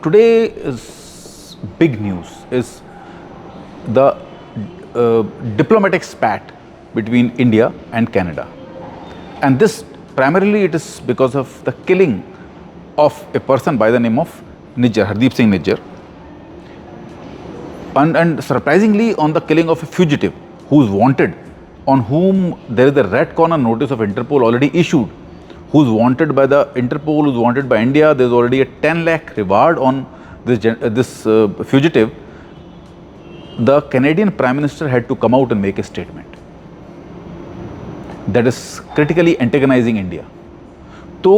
Today is big news is the diplomatic spat between India and Canada, and this primarily it is because of the killing of a person by the name of Nijjar, Hardeep Singh Nijjar, and surprisingly on the killing of a fugitive who is wanted, on whom there is a red corner notice of Interpol already issued, who is wanted by the Interpol, who is wanted by India. There is already a 10 lakh reward on this fugitive. The Canadian Prime Minister had to come out and make a statement that is critically antagonizing India. तो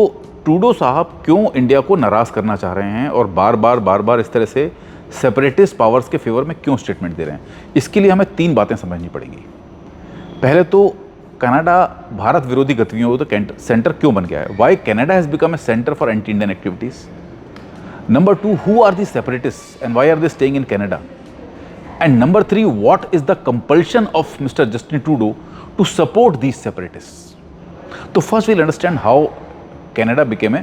Trudeau साहब क्यों India को नाराज करना चाह रहे हैं और बार बार इस तरह से सेपरेटिस्ट पावर्स के फेवर में क्यों स्टेटमेंट दे रहे हैं, इसके लिए हमें 3 बातें समझनी पड़ेंगी। पहले तो कनाडा भारत विरोधी गतिविधियों का सेंटर क्यों बन गया है, why Canada has become a centre for anti Indian activities. Number 2, who are the separatist and why are they staying in Canada, and number 3, what is the compulsion of Mister Justin Trudeau to support these separatist. तो first we'll understand how Canada became a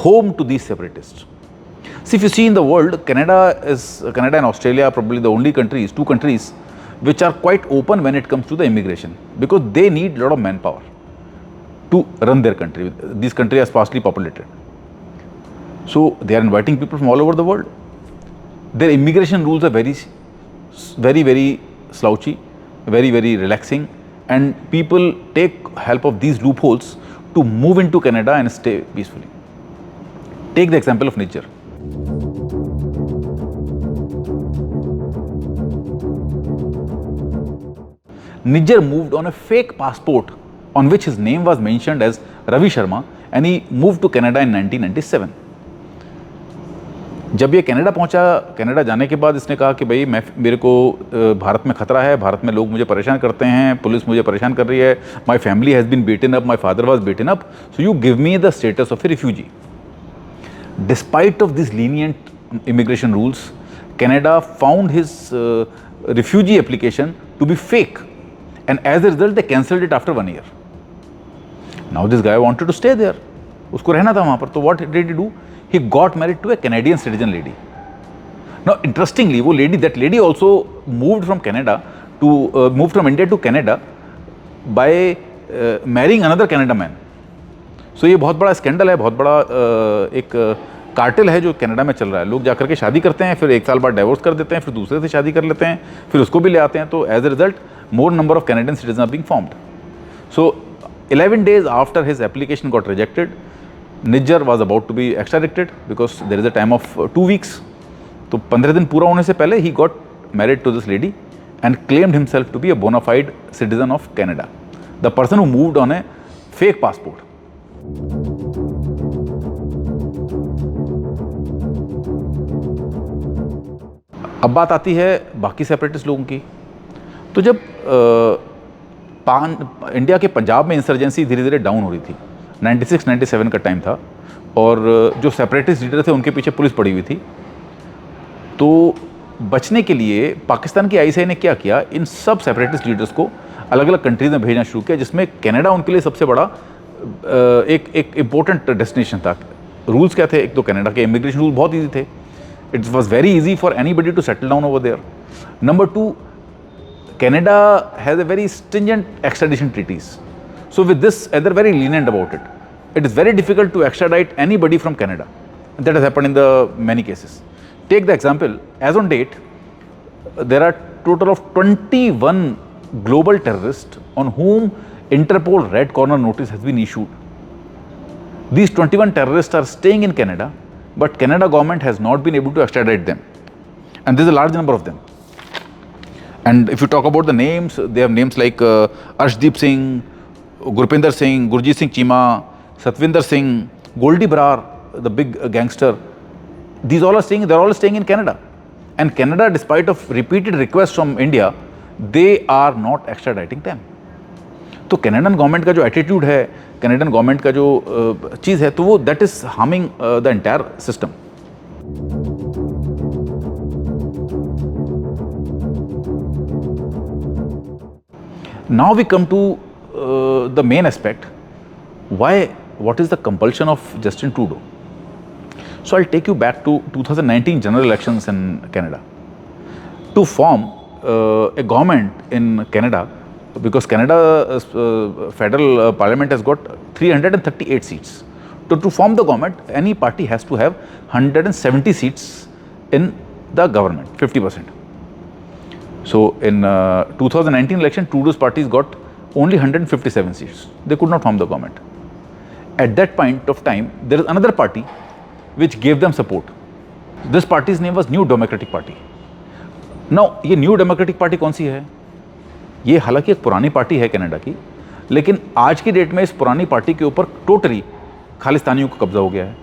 home to these separatists. See, if you see in the world, Canada and Australia are probably the only countries, 2 countries, which are quite open when it comes to the immigration, because they need a lot of manpower to run their country. These countries are sparsely populated, so they are inviting people from all over the world. Their immigration rules are very slouchy, very relaxing, and people take help of these loopholes to move into Canada and stay peacefully. Take the example of Nijjar. Nijjar moved on a fake passport on which his name was mentioned as Ravi Sharma, and he moved to Canada in 1997. जब ये Canada पहुंचा, Canada जाने के बाद इसने कहा कि भाई मेरे को भारत में खतरा है, भारत में लोग मुझे परेशान करते हैं, पुलिस मुझे परेशान कर रही है, my family has been beaten up, my father was beaten up, so you give me the status of a refugee. Despite of this lenient immigration rules, Canada found his refugee application to be fake, and as a result they cancelled it after 1 year. Now this guy wanted to stay there, उसको रहना था वहाँ पर, तो what did he do? He got married to a Canadian citizen lady. Now, interestingly, वो lady, that lady also moved from Canada to moved from India to Canada by marrying another Canada man. So ये बहुत बड़ा scandal है, बहुत बड़ा एक cartel है जो कनाडा में चल रहा है। लोग जाकर के शादी करते हैं, फिर 1 साल बाद डाइवोर्स कर देते हैं, फिर दूसरे से शादी कर लेते हैं, फिर उसको भी ले आते हैं। तो as a result more number of Canadian citizen are being formed. So 11 days after his application got rejected, Nijjar was about to be extradited because there is a time of 2 weeks. तो 15 दिन पूरा होने से पहले he got married to this lady and claimed himself to be a bona fide citizen of Canada. The person who moved on a fake passport. अब बात आती है बाकी सेपरेटिस्ट लोगों की। तो जब इंडिया के पंजाब में इंसर्जेंसी धीरे धीरे डाउन हो रही थी, 96-97 का टाइम था, और जो सेपरेटिस्ट लीडर थे उनके पीछे पुलिस पड़ी हुई थी, तो बचने के लिए पाकिस्तान की आईएसआई ने क्या किया, इन सब सेपरेटिस्ट लीडर्स को अलग अलग कंट्रीज में भेजना शुरू किया, जिसमें कनाडा उनके लिए सबसे बड़ा एक इम्पोर्टेंट डेस्टिनेशन था। रूल्स क्या थे? एक तो कनाडा के इमिग्रेशन रूल बहुत ईजी थे, it was very easy for anybody to settle down over there. Number 2, Canada has a very stringent extradition treaties. So with this, they're very lenient about it. It is very difficult to extradite anybody from Canada. And that has happened in the many cases. Take the example, as on date, there are total of 21 global terrorists on whom Interpol Red Corner notice has been issued. These 21 terrorists are staying in Canada, but Canada government has not been able to extradite them. And there's a large number of them. And if you talk about the names, they have names like Arshdeep Singh, Gurpinder Singh, Gurjeet Singh Chima, Satvinder Singh, Goldie Brar, the big gangster. These all are staying, they're all staying in Canada. And Canada, despite of repeated requests from India, they are not extraditing them. तो Canadian government का जो attitude है, Canadian government का जो चीज़ है, तो वो that is harming the entire system. Now we come to the main aspect. What is the compulsion of Justin Trudeau? So I'll take you back to 2019 general elections in Canada. To form a government in Canada, because Canada's federal parliament has got 338 seats. To form the government, any party has to have 170 seats in the government, 50%. So in 2019 election, Trudeau's parties got only 157 seats. They could not form the government. At that point of time, there is another party which gave them support. This party's name was New Democratic Party. Now, ये new democratic party कौन सी है? ये हालांकि एक पुरानी party है Canada की, लेकिन आज की डेट में इस पुरानी पार्टी के ऊपर टोटली खालिस्तानियों का कब्जा हो गया है.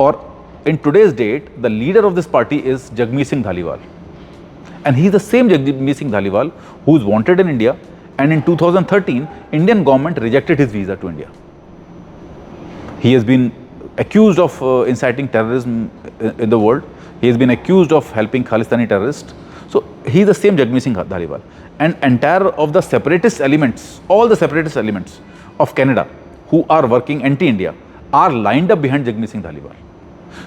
और in today's date, the leader of this party is Jagmeet Singh Dhaliwal, and he is the same Jagmeet Singh Dhaliwal who is wanted in India. And in 2013, Indian government rejected his visa to India. He has been accused of inciting terrorism in the world. He has been accused of helping Khalistani terrorists. So he is the same Jagmeet Singh Dhaliwal. And entire of the separatist elements, all the separatist elements of Canada who are working anti-India are lined up behind Jagmeet Singh Dhaliwal.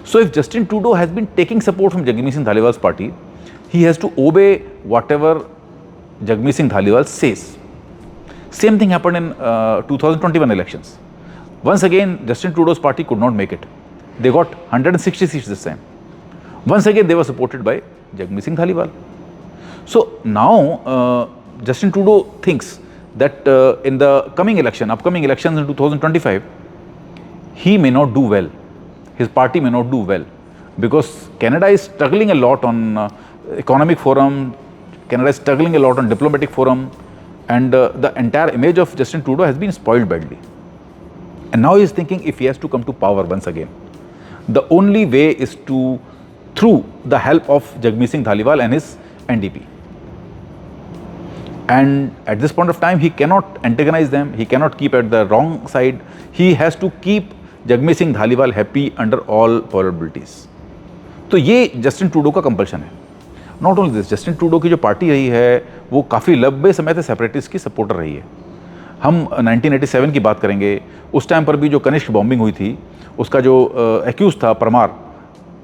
So if Justin Trudeau has been taking support from Jagmeet Singh Dhaliwal's party, he has to obey whatever Jagmeet Singh Dhaliwal says. Same thing happened in 2021 elections. Once again, Justin Trudeau's party could not make it. They got 160 seats this time. Once again, they were supported by Jagmeet Singh Dhaliwal. So now, Justin Trudeau thinks that in the upcoming elections in 2025, he may not do well. His party may not do well because Canada is struggling a lot on economic forum. Canada is struggling a lot on diplomatic forum. And the entire image of Justin Trudeau has been spoiled badly. And now he is thinking if he has to come to power once again, the only way is through the help of Jagmeet Singh Dhaliwal and his NDP. And at this point of time, he cannot antagonize them. He cannot keep at the wrong side. He has to keep Jagmeet Singh Dhaliwal happy under all probabilities. तो ये Justin Trudeau का compulsion है. Not only this, Justin Trudeau की जो party रही है वो काफ़ी लंबे समय से सेपरेटिस्ट की सपोर्टर रही है. हम 1987 की बात करेंगे, उस टाइम पर भी जो कनिष्क बॉम्बिंग हुई थी, उसका जो एक्यूज था परमार,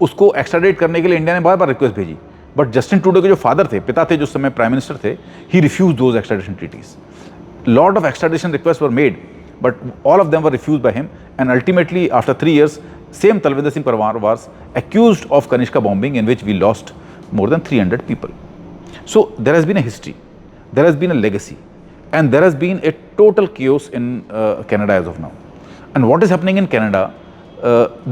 उसको एक्स्ट्राडेट करने के लिए इंडिया ने बार बार रिक्वेस्ट भेजी. बट जस्टिन ट्रूडो के जो फादर थे, पिता थे, जो समय प्राइम मिनिस्टर थे, he refuse those extradition treaties. Lot of extradition request were made, but all of them were refused by him, and ultimately after 3 years same Talvinder Singh Parmar was accused of Kanishka bombing, in which we lost more than 300 people. So there has been a history, there has been a legacy, and there has been a total chaos in Canada as of now. And what is happening in Canada,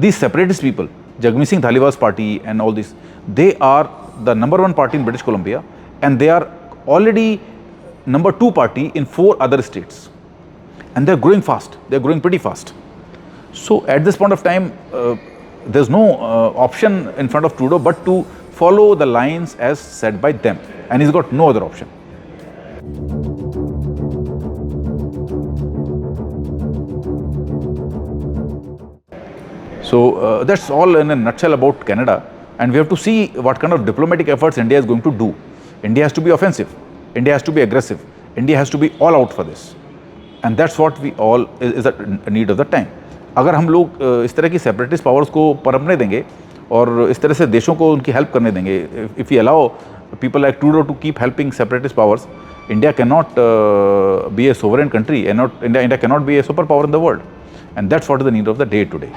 these separatist people, Jagmeet Singh Dhaliwal's party and all this, they are the #1 party in British Columbia, and they are already #2 party in 4 other states. And they're growing fast, they're growing pretty fast. So at this point of time, there's no option in front of Trudeau but to follow the lines as set by them, and he's got no other option. So that's all in a nutshell about Canada, and we have to see what kind of diplomatic efforts India is going to do. India has to be offensive, India has to be aggressive, India has to be all out for this. And that's what we all is a need of the time. अगर हम लोग इस तरह की separatist powers को पनपने देंगे और इस तरह से देशों को उनकी हेल्प करने देंगे, if you allow people like Trudeau to keep helping separatist powers, India can not be a sovereign country, and India cannot be a superpower in the world, and that's what is the need of the day today.